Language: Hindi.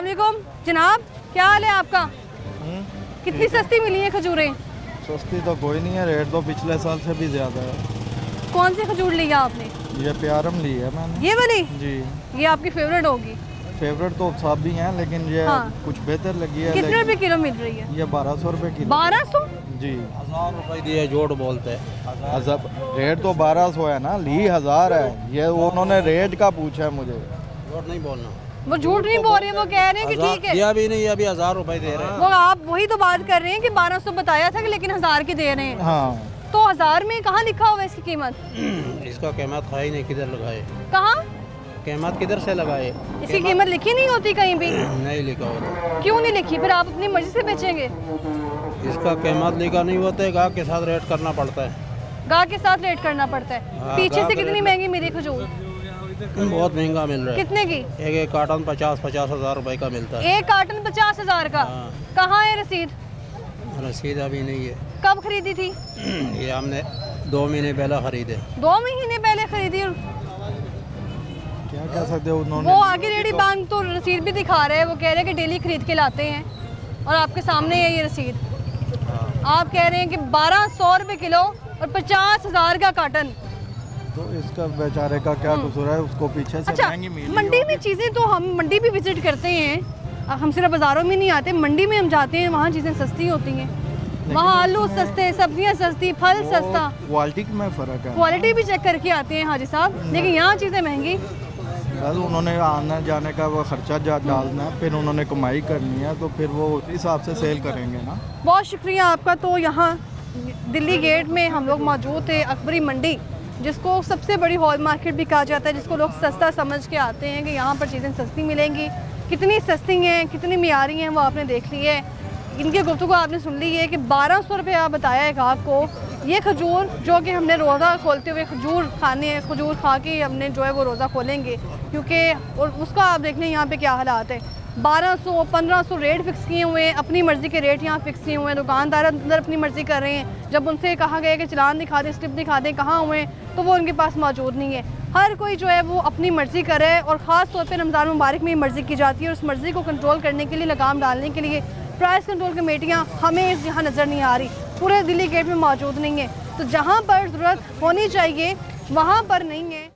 अस्सलाम वालेकुम जनाब, क्या हाल है आपका? कितनी सस्ती मिली है खजूरें? सस्ती तो कोई नहीं है, रेट तो पिछले साल से भी ज़्यादा है। कौन सी खजूर लिया आपने? ये प्यारम ली है मैंने। ये वाली? जी। ये आपकी फेवरेट होगी। फेवरेट तो सब भी हैं, लेकिन ये हाँ। कुछ बेहतर लगी है। कितने रुपए किलो मिल रही है? ये 1200 रुपये किलो। 1200? जी। 1000 रुपये दिए जोड़ बोलते हैं। अजब, रेट तो 1200 है ना, ली 1000 है। ये उन्होंने रेट का पूछा है मुझे। जोड़ नहीं बोलना। वो झूठ नहीं बोल रहे हैं, वो कह रहे हैं कि ठीक है। दिया भी नहीं, अभी 1000 रुपये दे रहे हैं। वो आप वही तो बात कर रहे हैं कि 1200 बताया था कि लेकिन 1000 की दे रहे हैं। हाँ। तो 1000 में कहाँ लिखा हुआ है इसकी कीमत? इसका कीमत खाई नहीं, किधर लगाए? कहाँ? कीमत किधर से लगाए? इसकी कीमत लिखी नहीं होती कहीं भी? नहीं लिखा होता। क्यों नहीं लिखी? फिर आप अपनी मर्जी से बेचेंगे? इसका कीमत लिखा नहीं होता है, गाहक के साथ रेट करना पड़ता है। गाहक के साथ रेट करना पड़ता है। हाँ, पीछे गाहक से कितनी रेट- महंगी मेरी खजूर? बहुत महंगा मिल रहा है। कितने की? एक कार्टन 50 हज़ार रुपए का मिलता है। एक कार्टन 50,000 का? हाँ। कहाँ है रसीद? रसीद अभी नहीं है। कब खरीदी थी? ये हमने 2 महीने पहले खरीदे। 2 महीने पहले खरीदी। क्या कह सकते हो उन्होंने। वो आगे रेडी बैंक तो रसीद भी दिखा रहे हैं, वो कह रहे हैं कि डेली खरीद के लाते हैं और आपके सामने है ये रसीद। आप कह रहे हैं कि 1200 रुपये किलो और 50,000 का कार्टन। तो इसका बेचारे का क्या कसूर है, उसको पीछे से अच्छा, महंगी मिली मंडी में चीज़ें तो हम मंडी भी विजिट करते हैं, हम सिर्फ बाज़ारों में नहीं आते, मंडी में हम जाते हैं, वहाँ चीज़ें सस्ती होती हैं। वहाँ आलू सस्ते, सब्जियाँ सस्ती, फल सस्ता, क्वालिटी में फ़र्क है। क्वालिटी भी चेक करके आते हैं हाजी साहब, लेकिन यहाँ चीज़ें महंगी। बस उन्होंने आने जाने का वो खर्चा डालना है, फिर उन्होंने कमाई करनी है, तो फिर वो उस हिसाब से सेल करेंगे ना। बहुत शुक्रिया आपका। तो यहाँ दिल्ली गेट में हम लोग मौजूद थे, अकबरी मंडी, जिसको सबसे बड़ी हॉल मार्केट भी कहा जाता है, जिसको लोग सस्ता समझ के आते हैं कि यहाँ पर चीज़ें सस्ती मिलेंगी। कितनी सस्ती हैं, कितनी मियारी हैं, वो आपने देख ली है। इनके गुफ्तगू आपने सुन ली है कि 1200 रुपये आप बताया है ग्राहक को। ये खजूर जो कि हमने रोज़ा खोलते हुए खजूर खाने हैं, खजूर खा के हमने जो है वो रोज़ा खोलेंगे, क्योंकि और उसका आप देख लें यहाँ पे क्या हालात है। 1200-1500 रेट फिक्स किए हुए हैं, अपनी मर्ज़ी के रेट यहाँ फिक्स किए हुए हैं। दुकानदार अंदर अपनी मर्ज़ी कर रहे हैं। जब उनसे कहा गया कि चलान दिखा दें, स्लिप दिखा दें, कहाँ हुए, तो वो उनके पास मौजूद नहीं है। हर कोई जो है वो अपनी मर्ज़ी करे, और ख़ास तौर पर रमज़ान मुबारक में मर्ज़ी की जाती है, और उस मर्ज़ी को कंट्रोल करने के लिए, लगाम डालने के लिए प्राइस कंट्रोल कमेटियाँ हमें यहाँ नज़र नहीं आ रही, पूरे दिल्ली गेट में मौजूद नहीं है। तो जहाँ पर ज़रूरत होनी चाहिए वहाँ पर नहीं है।